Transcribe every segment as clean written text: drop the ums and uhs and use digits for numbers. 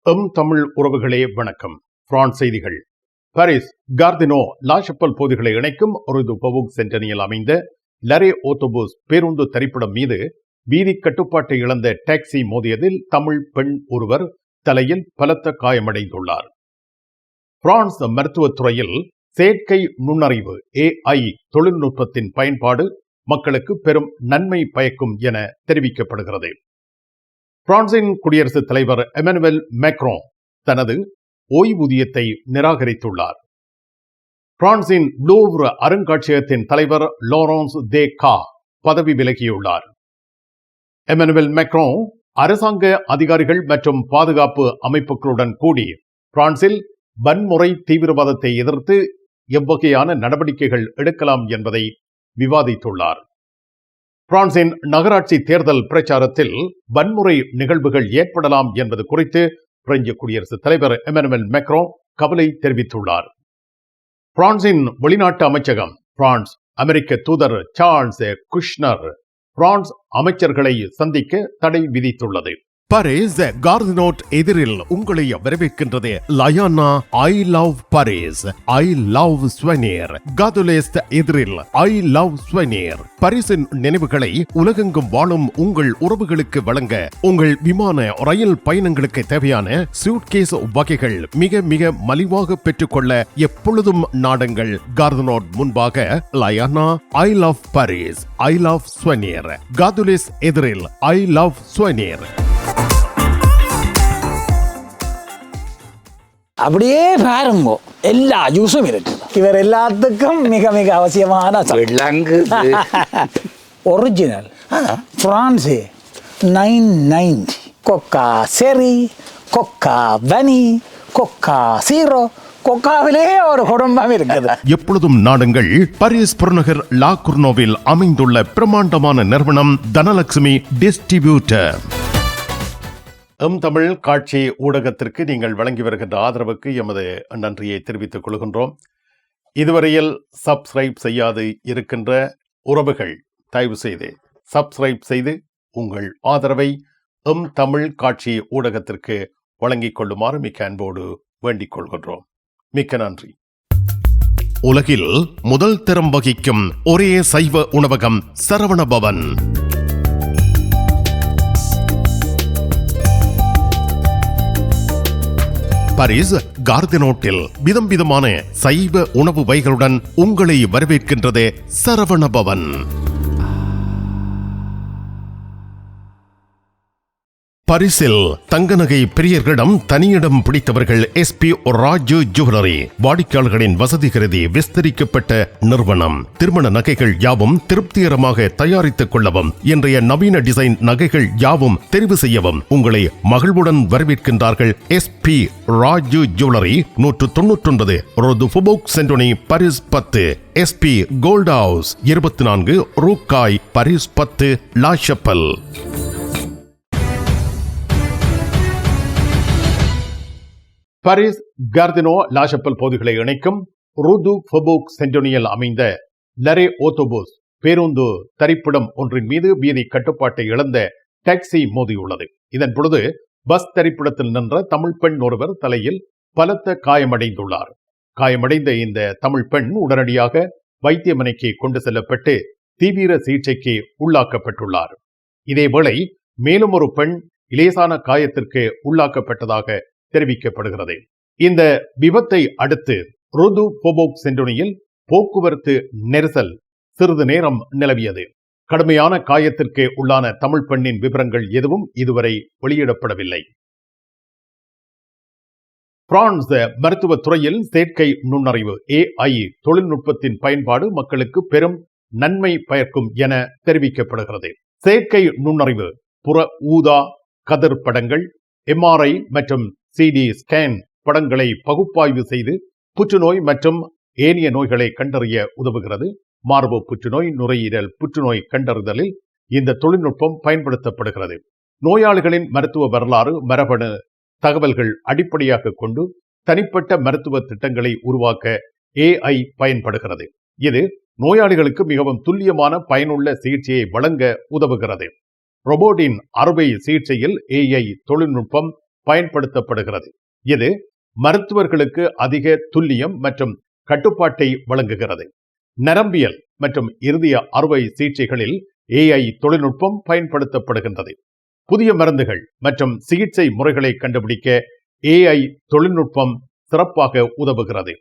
தமிழ் உறவுகளே வணக்கம். பிரான்ஸ் செய்திகள். பாரிஸ் கார்தினோ லா ஷப்பல் பகுதிகளை இணைக்கும் ரூ து ஃபபோக் சென்டனியில் அமைந்த லரே ஓட்டோபூஸ் பேருந்து திரைப்படம் மீது வீதி கட்டுப்பாட்டை இழந்த டாக்ஸி மோதியதில் தமிழ் பெண் ஒருவர் தலையில் பலத்த காயமடைந்துள்ளார். பிரான்ஸ் மருத்துவத்துறையில் செயற்கை நுண்ணறிவு AI தொழில்நுட்பத்தின் பயன்பாடு மக்களுக்கு பெரும் நன்மை பயக்கும் என தெரிவிக்கப்படுகிறது. பிரான்சின் குடியரசுத் தலைவர் எமனுவல் மேக்ரோன் தனது ஓய்வூதியத்தை நிராகரித்துள்ளார். பிரான்சின் லூவ்ர் அருங்காட்சியகத்தின் தலைவர் லாரன்ஸ் தே கா பதவி விலகியுள்ளார். எமனுவல் மேக்ரோன் அரசாங்க அதிகாரிகள் மற்றும் பாதுகாப்பு அமைப்புகளுடன் கூடி பிரான்சில் வன்முறை தீவிரவாதத்தை எதிர்த்து எவ்வகையான நடவடிக்கைகள் எடுக்கலாம் என்பதை விவாதித்துள்ளார். பிரான்சின் நகராட்சி தேர்தல் பிரச்சாரத்தில் வன்முறை நிகழ்வுகள் ஏற்படலாம் என்பது குறித்து பிரெஞ்சு குடியரசுத் தலைவர் எமனுவல் மேக்ரோன் கவலை தெரிவித்துள்ளார். பிரான்சின் வெளிநாட்டு அமைச்சகம் பிரான்ஸ் அமெரிக்க தூதர் சார்ல்ஸ் குஷ்னர் பிரான்ஸ் அமைச்சர்களை சந்திக்க தடை விதித்துள்ளது. பாரிஸ் கார்தினோட் எதிரில் உங்களை வரவேற்கின்றது லயானா I love Paris, I love souvenir. காதுலேஸ்ட் எதிரில் ஐ லவ் ஸ்வெனிர். பாரிஸின் நினைவுகளை உலகெங்கும் வாழும் உங்கள் உறவுகளுக்கு வழங்க உங்கள் விமான ரயில் பயணங்களுக்கு தேவையான சூட்கேஸ் வகைகள் மிக மிக மலிவாக பெற்றுக்கொள்ள எப்பொழுதும் நாடுங்கள் கார்தினோட் முன்பாக லயானா I love Paris, I love souvenir. காதுலேஸ் எதிரில் ஐ லவ் ஸ்வெனிர். அப்படியே பாருங்க, எல்லா ஜூஸும் இருக்கு. இவர் எல்லாத்துக்கும் மிக மிக அவசியமான ஒரிஜினல் பிரான்ஸ் 990 கொக்கா செரி, கொக்கா வனி, கொக்கா சீரோ. கொக்காவிலே ஒரு குடும்பம் இருக்குது. எப்பொழுதும் நாடுங்கள் பாரிஸ் புறநகர் லா குர்னோவில் அமைந்துள்ள பிரமாண்டமான நிறுவனம் தனலட்சுமி டிஸ்ட்ரிபியூட்டர். தமிழ் காட்சி ஊடகத்திற்கு நீங்கள் வழங்கி வருகின்ற ஆதரவுக்கு எமது நன்றியை தெரிவித்துக் கொள்கின்றோம். இதுவரையில் சப்ஸ்கிரைப் செய்யாது இருக்கின்ற உறவுகள் தயவு செய்து சப்ஸ்கிரைப் செய்து உங்கள் ஆதரவை தமிழ் காட்சி ஊடகத்திற்கு வழங்கிக் கொள்ளுமாறு மிக்க அன்போடு வேண்டிக் கொள்கின்றோம். மிக்க நன்றி. உலகில் முதல் தரம் வகிக்கும் ஒரே சைவ உணவகம் சரவண பவன். பாரிஸ் கார்தினோட்டில் விதம் விதமான சைவ உணவு வகைகளுடன் உங்களை வரவேற்கின்றது சரவண பவன். பாரிஸில் தங்க நகை பிரியர்களிடம் தனியிடம் பிடித்தவர்கள் SP ராஜு ஜுவல்லரி. வாடிக்கையாளர்களின் வசதி கருதி விஸ்தரிக்கப்பட்ட நிறுவனம். திருமண நகைகள் யாவும் திருப்திகரமாக தயாரித்துக் கொள்ளவும், இன்றைய நவீன டிசைன் நகைகள் யாவும் தெரிவு செய்யவும் உங்களை மகிழ்வுடன் வரவேற்கின்றார்கள் SP ராஜு ஜுவல்லரி. 199 ரூ து ஃபபோக் சென்டோனி, பாரிஸ் 10. SP கோல்ட் ஹவுஸ் 24 ரூ காய், பாரிஸ் 10 லா ஷப்பல். பாரிஸ் கார்தினோ லா ஷப்பல் பகுதிகளை இணைக்கும் ரூ து ஃபபோக் சென்டோனியில் அமைந்த லரே ஓட்டோபூஸ் பேருந்து தரிப்பிடம் ஒன்றின் மீது வீதி கட்டுப்பாட்டை இழந்த டாக்ஸி மோதியுள்ளது. இதன் பொழுது பஸ் தரிப்பிடத்தில் நின்ற தமிழ் பெண் ஒருவர் தலையில் பலத்த காயமடைந்துள்ளார். காயமடைந்த இந்த தமிழ் பெண் உடனடியாக வைத்தியமனைக்கு கொண்டு செல்லப்பட்டு தீவிர சிகிச்சைக்கு உள்ளாக்கப்பட்டுள்ளார். இதேவேளை மேலும் ஒரு பெண் லேசான காயத்திற்கு உள்ளாக்கப்பட்டதாக தெரிவிக்கப்படுகிறது. இந்த விபத்தை அடுத்து ரூ து ஃபபோக் சென்டோனியில் போக்குவரத்து நெரிசல் சிறிது நேரம் நிலவியது. கடுமையான காயத்திற்கு உள்ளான தமிழ் பெண்ணின் விவரங்கள் எதுவும் இதுவரை வெளியிடப்படவில்லை. பிரான்ஸ் மருத்துவத்துறையில் செயற்கை நுண்ணறிவு AI தொழில்நுட்பத்தின் பயன்பாடு மக்களுக்கு பெரும் நன்மை பயக்கும் என தெரிவிக்கப்படுகிறது. செயற்கை நுண்ணறிவு புற ஊதா கதிர் படங்கள், MRI மற்றும் CD ஸ்கேன் படங்களை பகுப்பாய்வு செய்து புற்றுநோய் மற்றும் ஏனைய நோய்களை கண்டறிய உதவுகிறது. மார்பு புற்றுநோய், நுரையீரல் புற்றுநோய் கண்டறிதலில் இந்த தொழில்நுட்பம் பயன்படுத்தப்படுகிறது. நோயாளிகளின் மருத்துவ வரலாறு, மரபணு தகவல்கள் அடிப்படையாக கொண்டு தனிப்பட்ட மருத்துவ திட்டங்களை உருவாக்க AI பயன்படுகிறது. இது நோயாளிகளுக்கு மிகவும் துல்லியமான பயனுள்ள சிகிச்சையை வழங்க உதவுகிறது. ரோபோட்டின் அறுவை சிகிச்சையில் AI தொழில்நுட்பம் பயன்படுத்தப்படுகிறது. இது மருத்துவர்களுக்கு அதிக துல்லியம் மற்றும் கட்டுப்பாட்டை வழங்குகிறது. நரம்பியல் மற்றும் இருதய அறுவை சிகிச்சைகளில் AI தொழில்நுட்பம் பயன்படுத்தப்படுகின்றது. புதிய மருந்துகள் மற்றும் சிகிச்சை முறைகளை கண்டுபிடிக்க AI தொழில்நுட்பம் சிறப்பாக உதவுகிறது.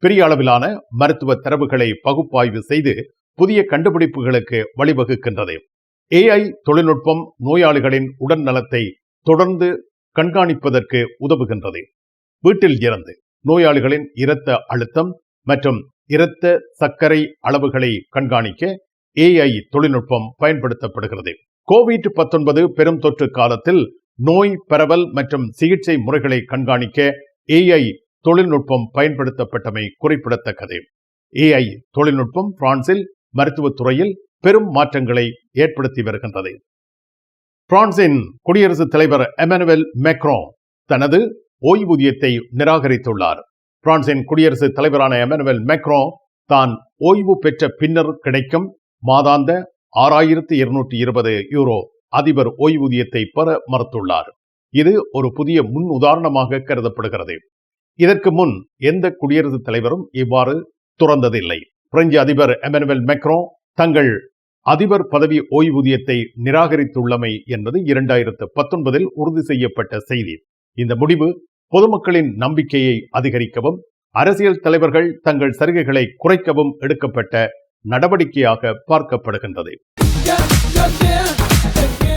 பெரிய அளவிலான மருத்துவ தரவுகளை பகுப்பாய்வு செய்து புதிய கண்டுபிடிப்புகளுக்கு வழிவகுக்கின்றது. AI தொழில்நுட்பம் நோயாளிகளின் உடல் நலத்தை தொடர்ந்து கண்காணிப்பதற்கு உதவுகின்றது. வீட்டில் இருந்து நோயாளிகளின் இரத்த அழுத்தம் மற்றும் இரத்த சர்க்கரை அளவுகளை கண்காணிக்க AI தொழில்நுட்பம் பயன்படுத்தப்படுகிறது. COVID-19 பெரும் தொற்று காலத்தில் நோய் பரவல் மற்றும் சிகிச்சை முறைகளை கண்காணிக்க AI தொழில்நுட்பம் பயன்படுத்தப்பட்டமை குறிப்பிடத்தக்கது. AI தொழில்நுட்பம் பிரான்சில் மருத்துவத்துறையில் பெரும் மாற்றங்களை ஏற்படுத்தி வருகின்றது. பிரான்சின் குடியரசுத் தலைவர் எமனுவல் மேக்ரோ தனது ஓய்வூதியத்தை நிராகரித்துள்ளார். பிரான்சின் குடியரசுத் தலைவரான எமனுவல் மேக்ரோ தான் ஓய்வு பெற்ற பின்னர் கிடைக்கும் மாதாந்த 6220 யூரோ அதிபர் ஓய்வூதியத்தை பெற மறுத்துள்ளார். இது ஒரு புதிய முன் உதாரணமாக கருதப்படுகிறது. இதற்கு முன் எந்த குடியரசுத் தலைவரும் இவ்வாறு துறந்ததில்லை. பிரெஞ்சு அதிபர் எமனுவல் மேக்ரோ தங்கள் அதிபர் பதவி ஓய்வூதியத்தை நிராகரித்துள்ளமை என்பது 2019 உறுதி செய்யப்பட்ட செய்தி. இந்த முடிவு பொதுமக்களின் நம்பிக்கையை அதிகரிக்கவும் அரசியல் தலைவர்கள் தங்கள் சலுகைகளை குறைக்கவும் எடுக்கப்பட்ட நடவடிக்கையாக பார்க்கப்படுகின்றது.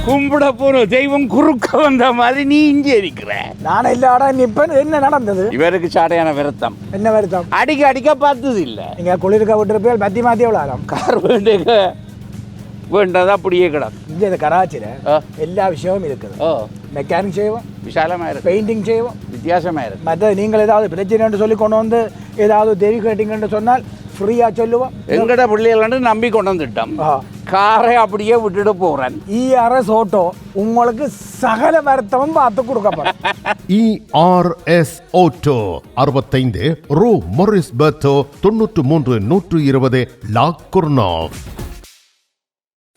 கும்பிட போற தெய்வம் குறுக்க வந்த மாதிரி நீ இங்கே இருக்கிற. நான் இல்லாடா நிப்பேன். என்ன நடந்தது? இவருக்கு சாடையான வருத்தம். என்ன வருத்தம்? அடிக்க பார்த்தது இல்ல. நீங்க குளிர்க்க விட்டுருப்பீங்க. மத்தி மாத்தி எவ்வளோ ஆகும்? கார் வேண்டதா அப்படியே கிடக்கும். இங்கே இந்த கராச்சியில் எல்லா விஷயமும் இருக்குது. மெக்கானிக் செய்வோம், விசாலமா இருக்கு. பெயிண்டிங் செய்வோம், வித்தியாசமா இருக்கு. மற்ற நீங்கள் ஏதாவது பிரச்சனை சொல்லி கொண்டு வந்து ஏதாவது தெரி கேட்டீங்கன்னு சொன்னால் ஃப்ரீயா சொல்லுவோம். எங்கட பிள்ளைகள் நம்பி கொண்டு வந்துட்டோம். காரை அப்படியே விட்டுட்டு போறேன். ERS ஆட்டோ உங்களுக்கு சகல வருத்தமும் பார்த்து கொடுக்கப்படும். ERS ஆட்டோ 65 ரூ மொரிஸ் பெர்த்தோ 93 120 லா குர்னாவ்.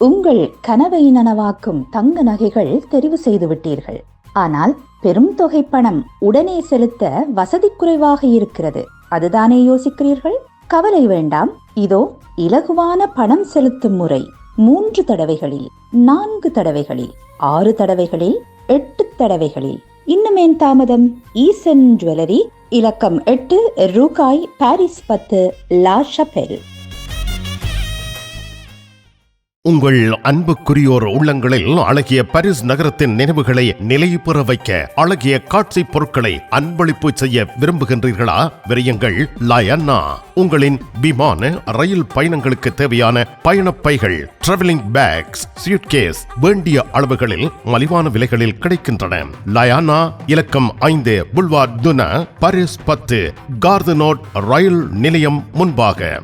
உங்கள் கனவை நனவாக்கும் தங்க நகைகள் தெரிவு செய்து விட்டீர்கள். ஆனால் பெரும் தொகை பணம் உடனே செலுத்த வசதி குறைவாக இருக்கிறது. அதுதானே யோசிக்கிறீர்கள்? கவலை வேண்டாம். இதோ இலகுவான பணம் செலுத்தும் முறை. 3 தடவைகளில், 4 தடவைகளில், 6 தடவைகளில், 8 தடவைகளில். இன்னுமேன் தாமதம்? ஈசன் ஜுவல்லரி, இலக்கம் 8, ரூகாய், பாரிஸ் 10, லா ஷபெல். உங்கள் அன்புக்குரியோர் உள்ளங்களில் அழகிய பாரிஸ் நகரத்தின் நினைவுகளை நிலைவு பெற வைக்க அழகிய காட்சி பொருட்களை அன்பளிப்பு செய்ய விரும்புகின்றீர்களா? விரையுங்கள் லயன்னா. உங்களின் விமான ரயில் பயணங்களுக்கு தேவையான பயணப்பைகள், டிராவலிங் பேக்ஸ், சூட்கேஸ் வேண்டிய அளவுகளில் மலிவான விலைகளில் கிடைக்கின்றன. லயானா, இலக்கம் 5 புல்வார்ட் துனா, பாரிஸ் 10, கார்தனோட் ரயில் நிலையம் முன்பாக.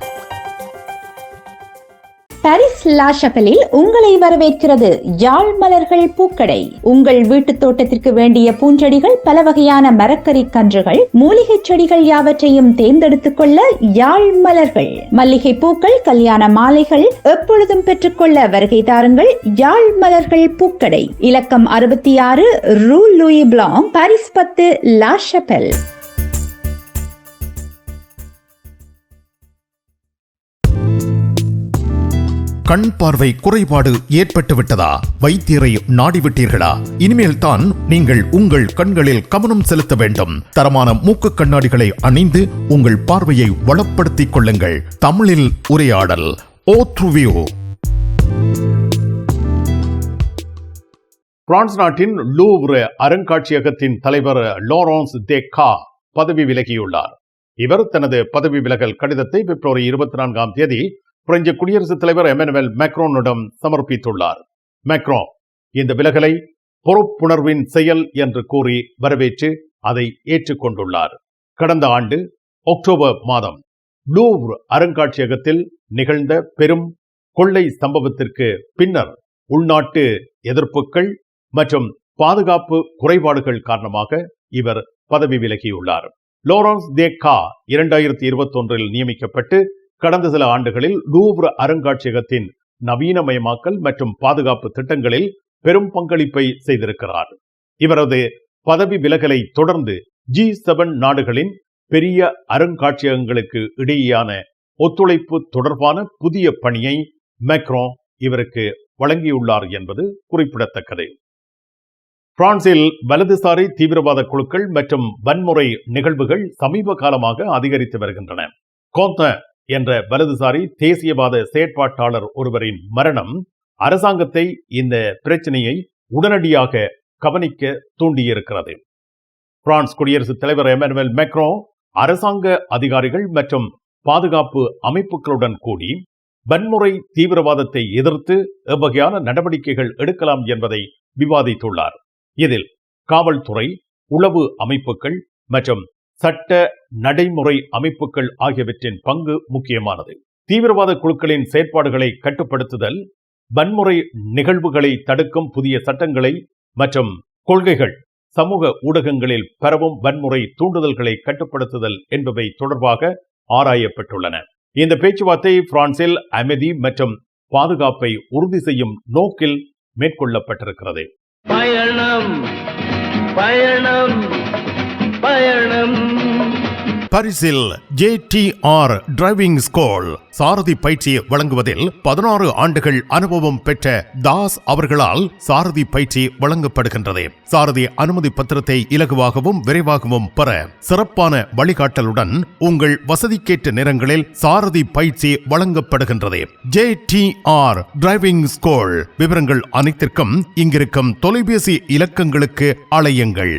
பாரிஸ் லா ஷபெலில் உங்களை வரவேற்கிறது யாழ் மலர்கள் பூக்கடை. உங்கள் வீட்டு தோட்டத்திற்கு வேண்டிய பூஞ்செடிகள், பல வகையான மரக்கறி கன்றுகள், மூலிகை செடிகள் யாவற்றையும் தேர்ந்தெடுத்துக் கொள்ள யாழ் மலர்கள். மல்லிகை பூக்கள், கல்யாண மாலைகள் எப்பொழுதும் பெற்றுக்கொள்ள வருகை தாருங்கள். யாழ் மலர்கள் பூக்கடை, இலக்கம் 66 Rue Louis Blanc, Paris 10, La Chapelle. கண் பார்வை குறைபாடு ஏற்பட்டு விட்டதா? வைத்தியரை நாடிவிட்டீர்களா? இனிமேல் தான் நீங்கள் உங்கள் கண்களில் கவனம் செலுத்த வேண்டும். தரமான மூக்கு கண்ணாடிகளை அணிந்து உங்கள் பார்வையை வளப்படுத்திக் கொள்ளுங்கள். தமிழில் உரையாடல். ஓத்ருவியூ. பிரான்ஸ் நாட்டின் லூவ்ர் அருங்காட்சியகத்தின் தலைவர் லாரன்ஸ் தேக்கா பதவி விலகியுள்ளார். இவர் தனது பதவி விலகல் கடிதத்தை பிப்ரவரி 24ஆம் தேதி பிரெஞ்சு குடியரசுத் தலைவர் எமனுவல் மேக்ரோனிடம் சமர்ப்பித்துள்ளார். மேக்ரோ இந்த விலகலை பொறுப்புணர்வின் செயல் என்று கூறி வரவேற்று அதை ஏற்றுக்கொண்டுள்ளார். கடந்த ஆண்டு அக்டோபர் மாதம் லூவ்ர் அருங்காட்சியகத்தில் நிகழ்ந்த பெரும் கொள்ளை சம்பவத்திற்கு பின்னர் உள்நாட்டு எதிர்ப்புகள் மற்றும் பாதுகாப்பு குறைபாடுகள் காரணமாக இவர் பதவி விலகியுள்ளார். லாரன்ஸ் தேக்கா 2021 நியமிக்கப்பட்டு கடந்த சில ஆண்டுகளில் லூவ்ர் அருங்காட்சியகத்தின் நவீனமயமாக்கல் மற்றும் பாதுகாப்பு திட்டங்களில் பெரும் பங்களிப்பை செய்திருக்கிறார். இவரது பதவி விலகலை தொடர்ந்து G7 நாடுகளின் பெரிய அருங்காட்சியகங்களுக்கு இடையேயான ஒத்துழைப்பு தொடர்பான புதிய பணியை மேக்ரோ இவருக்கு வழங்கியுள்ளார் என்பது குறிப்பிடத்தக்கது. பிரான்சில் வலதுசாரி தீவிரவாத குழுக்கள் மற்றும் வன்முறை நிகழ்வுகள் சமீப காலமாக அதிகரித்து வருகின்றன. கோந்த என்ற வலதுசாரி தேசியவாத செயற்பாட்டாளர் ஒருவரின் மரணம் அரசாங்கத்தை இந்த பிரச்சனையை உடனடியாக கவனிக்க தூண்டியிருக்கிறது. பிரான்ஸ் குடியரசுத் தலைவர் எமனுவல் மேக்ரோ அரசாங்க அதிகாரிகள் மற்றும் பாதுகாப்பு அமைப்புகளுடன் கூடி வன்முறை தீவிரவாதத்தை எதிர்த்து எவ்வகையான நடவடிக்கைகள் எடுக்கலாம் என்பதை விவாதித்துள்ளார். இதில் காவல்துறை, உளவு அமைப்புகள் மற்றும் சட்ட நடைமுறை அமைப்புகள் ஆகியவற்றின் பங்கு முக்கியமானது. தீவிரவாத குழுக்களின் செயற்பாடுகளை கட்டுப்படுத்துதல், வன்முறை நிகழ்வுகளை தடுக்கும் புதிய சட்டங்களை மற்றும் கொள்கைகள், சமூக ஊடகங்களில் பரவும் வன்முறை தூண்டுதல்களை கட்டுப்படுத்துதல் என்பவை தொடர்பாக ஆராயப்பட்டுள்ளன. இந்த பேச்சுவார்த்தை பிரான்சில் அமைதி மற்றும் பாதுகாப்பை உறுதி செய்யும் நோக்கில் மேற்கொள்ளப்பட்டிருக்கிறது. பயணம் பயணம் பயணம். பரிசில் JTR டிரைவிங் ஸ்கூல் சாரதி பயிற்சி வழங்குவதில் 16 ஆண்டுகள் அனுபவம் பெற்ற தாஸ் அவர்களால் சாரதி பயிற்சி வழங்கப்படுகின்றது. சாரதி அனுமதி பத்திரத்தை இலகுவாகவும் விரைவாகவும் பெற சிறப்பான வழிகாட்டலுடன் உங்கள் வசதிக்கேற்ற நேரங்களில் சாரதி பயிற்சி வழங்கப்படுகின்றது. JTR driving school. விவரங்கள் அனைத்திற்கும் இங்கிருக்கும் தொலைபேசி இலக்கங்களுக்கு அழையுங்கள்.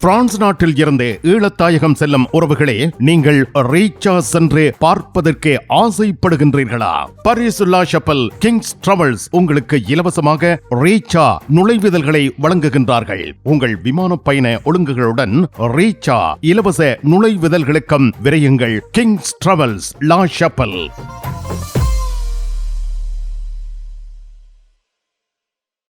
பிரான்ஸ் நாட்டில் இருந்து ஈழத்தாயகம் செல்லும் உறவுகளே, நீங்கள் ரீச்சா சென்று பார்ப்பதற்கு ஆசைப்படுகின்றீர்களா? பாரிஸ் லா ஷப்பல் கிங்ஸ் டிராவல்ஸ் உங்களுக்கு இலவசமாக ரீச்சா நுழைவுதல்களை வழங்குகின்றார்கள். உங்கள் விமான பயண ஒழுங்குகளுடன் ரீச்சா இலவச நுழைவுதல்களுக்கும் விரையுங்கள். Kings Travels La Chapelle.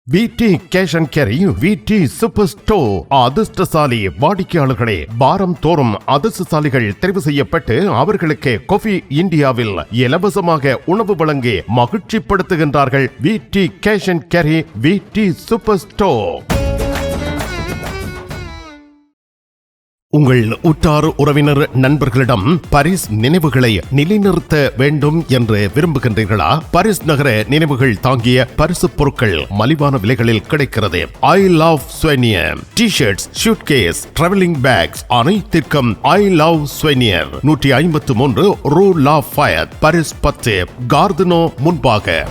VT cash and carry, VT super store. அதிர்ஷ்டசாலி வாடிக்கையாளர்களே, வாரம் தோறும் அதிர்ஷ்டசாலிகள் தெரிவு செய்யப்பட்டு அவர்களுக்கு காஃபி இந்தியாவில் இலவசமாக உணவு வழங்கி மகிழ்ச்சிப்படுத்துகின்றார்கள். VT cash and carry, VT super store. உங்கள் உற்றார் உறவினர் நண்பர்களிடம் பாரிஸ் நினைவுகளை நிலைநிறுத்த வேண்டும் என்று விரும்புகின்றீர்களா? பாரிஸ் நகர நினைவுகள் தாங்கிய பரிசு பொருட்கள் மலிவான விலைகளில் கிடைக்கிறது. I love souvenir T-shirts, suitcase, travelling packs அனைத்திற்கும் ஐ லவ் ஸ்வெனியர். 153 ரூ லாஃபயத், பாரிஸ் 10, கார்தினோ முன்பாக.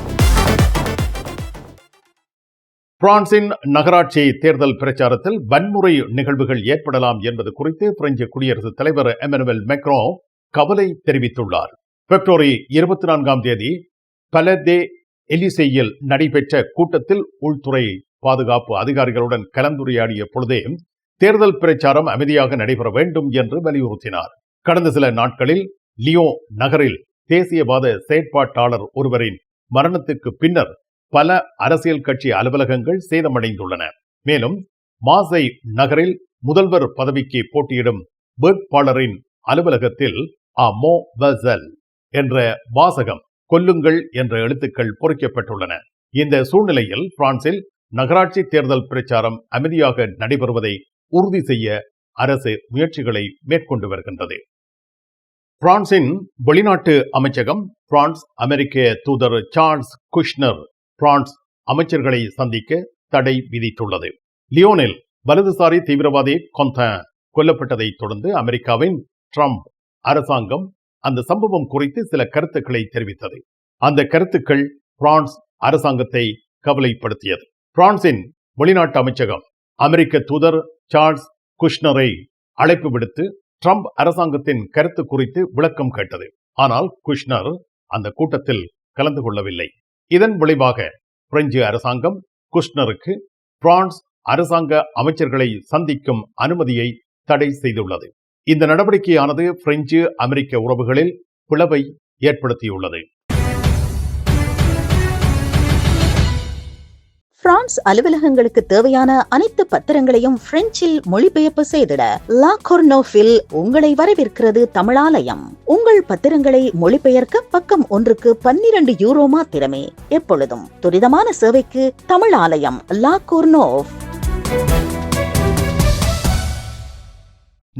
பிரான்சின் நகராட்சி தேர்தல் பிரச்சாரத்தில் வன்முறை நிகழ்வுகள் ஏற்படலாம் என்பது குறித்து பிரெஞ்சு குடியரசுத் தலைவர் எமனுவல் மேக்ரோ கவலை தெரிவித்துள்ளார். பிப்ரவரி 24ஆம் தேதி பலதே எலிசேயில் நடைபெற்ற கூட்டத்தில் உள்துறை பாதுகாப்பு அதிகாரிகளுடன் கலந்துரையாடிய பொழுதே தேர்தல் பிரச்சாரம் அமைதியாக நடைபெற வேண்டும் என்று வலியுறுத்தினார். கடந்த சில நாட்களில் லியோன் நகரில் தேசியவாத செயற்பாட்டாளர் ஒருவரின் மரணத்துக்கு பின்னர் பல அரசியல் கட்சி அலுவலகங்கள் சேதமடைந்துள்ளன. மேலும் மாசை நகரில் முதல்வர் பதவிக்கு போட்டியிடும் வேட்பாளரின் அலுவலகத்தில் மோ வசல் என்ற வாசகம், கொல்லுங்கள் என்ற எழுத்துக்கள் பொறிக்கப்பட்டுள்ளன. இந்த சூழ்நிலையில் பிரான்சில் நகராட்சி தேர்தல் பிரச்சாரம் அமைதியாக நடைபெறுவதை உறுதி செய்ய அரசு முயற்சிகளை மேற்கொண்டு வருகின்றது. பிரான்சின் வெளிநாட்டு அமைச்சகம் பிரான்ஸ் அமெரிக்க தூதர் சார்ல்ஸ் குஷ்னர் பிரான்ஸ் அமைச்சர்களை சந்திக்க தடை விதித்துள்ளது. லியோனில் வலதுசாரி தீவிரவாதி கொந்தன் கொல்லப்பட்டதை தொடர்ந்து அமெரிக்காவின் ட்ரம்ப் அரசாங்கம் அந்த சம்பவம் குறித்து சில கருத்துக்களை தெரிவித்தது. அந்த கருத்துக்கள் பிரான்ஸ் அரசாங்கத்தை கவலைப்படுத்தியது. பிரான்சின் வெளிநாட்டு அமைச்சகம் அமெரிக்க தூதர் சார்ல்ஸ் குஷ்னரை அழைப்பு விடுத்து ட்ரம்ப் அரசாங்கத்தின் கருத்து குறித்து விளக்கம் கேட்டது. ஆனால் குஷ்னர் அந்த கூட்டத்தில் கலந்து கொள்ளவில்லை. இதன் விளைவாக பிரெஞ்சு அரசாங்கம் குஷ்னருக்கு பிரான்ஸ் அரசாங்க அமைச்சர்களை சந்திக்கும் அனுமதியை தடை செய்துள்ளது. இந்த நடவடிக்கையானது பிரெஞ்சு அமெரிக்க உறவுகளில் பிளவை ஏற்படுத்தியுள்ளது. பிரான்ஸ் பிரான்ஸ் அலுவலகங்களுக்கு தேவையான அனைத்து பத்திரங்களையும் பிரெஞ்சில் மொழிபெயர்ப்பு செய்திட லா கொர்னோஃபில் உங்களை வரவேற்கிறது தமிழாலயம். உங்கள் பத்திரங்களை மொழிபெயர்க்க பக்கம் ஒன்றுக்கு 12 யூரோ மாத்திரமே. எப்பொழுதும் துரிதமான சேவைக்கு தமிழாலயம், லா கொர்னோஃப்.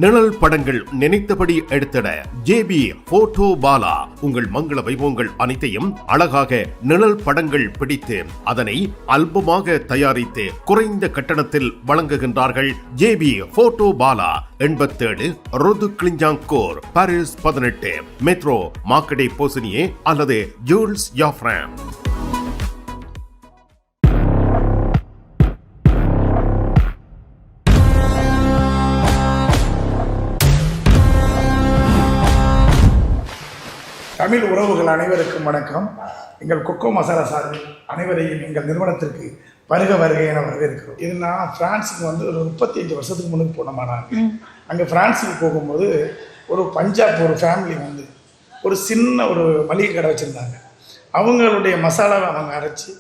நிழல் படங்கள் நினைத்தபடி எடுத்திட ஜேபி போட்டோ பாலா. உங்கள் மங்கள வைபவங்கள் அனைத்தையும் அழகாக நிழல் படங்கள் பிடித்து அதனை ஆல்பமாக தயாரித்து குறைந்த கட்டணத்தில் வழங்குகின்றார்கள். JP photo Bala 87 rue de Clignancourt, Paris 18, metro Marcadet Poissonniers அல்லது ஜூல்ஸ் யாஃப்ரான். தமிழ் உறவுகள் அனைவருக்கும் வணக்கம். எங்கள் கொக்கோ மசாலா சார்பில் அனைவரையும் எங்கள் நிறுவனத்திற்கு வருக வருக என வரவேற்கிறோம். இது நான் பிரான்ஸுக்கு வந்து ஒரு 35 வருஷத்துக்கு முன்னுக்கு போனோமானாங்க. அங்கே பிரான்ஸுக்கு போகும்போது ஒரு பஞ்சாப் ஒரு ஃபேமிலி வந்து ஒரு சின்ன ஒரு மளிகை கடை வச்சுருந்தாங்க. அவங்களுடைய மசாலாவை அவங்க அரைச்சி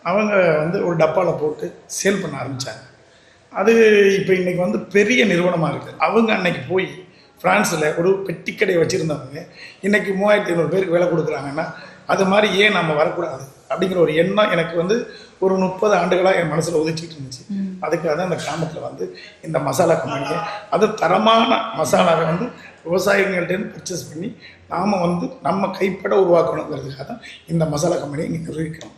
அவங்க வந்து ஒரு டப்பாவில் போட்டு சேல் பண்ண ஆரம்பித்தாங்க. அது இப்போ இன்றைக்கி வந்து பெரிய நிறுவனமாக இருக்குது. அவங்க அன்னைக்கு போய் ஃப்ரான்ஸில் ஒரு பெட்டிக்கடை வச்சுருந்தவங்க இன்றைக்கி 3500 பேருக்கு வேலை கொடுக்குறாங்கன்னா அது மாதிரி ஏன் நம்ம வரக்கூடாது அப்படிங்கிற ஒரு எண்ணம் எனக்கு வந்து ஒரு 30 ஆண்டுகளாக என் மனசில் உதிச்சிட்டு இருந்துச்சு. அதுக்காக தான் இந்த கிராமத்தில் வந்து இந்த மசாலா கம்பெனியை, அது தரமான மசாலாவை வந்து விவசாயிகள்கிட்ட பர்ச்சேஸ் பண்ணி நாம் வந்து நம்ம கைப்பட உருவாக்கணுங்கிறதுக்காக தான் இந்த மசாலா கம்பெனியை இங்கே நிர்வகிக்கிறோம்.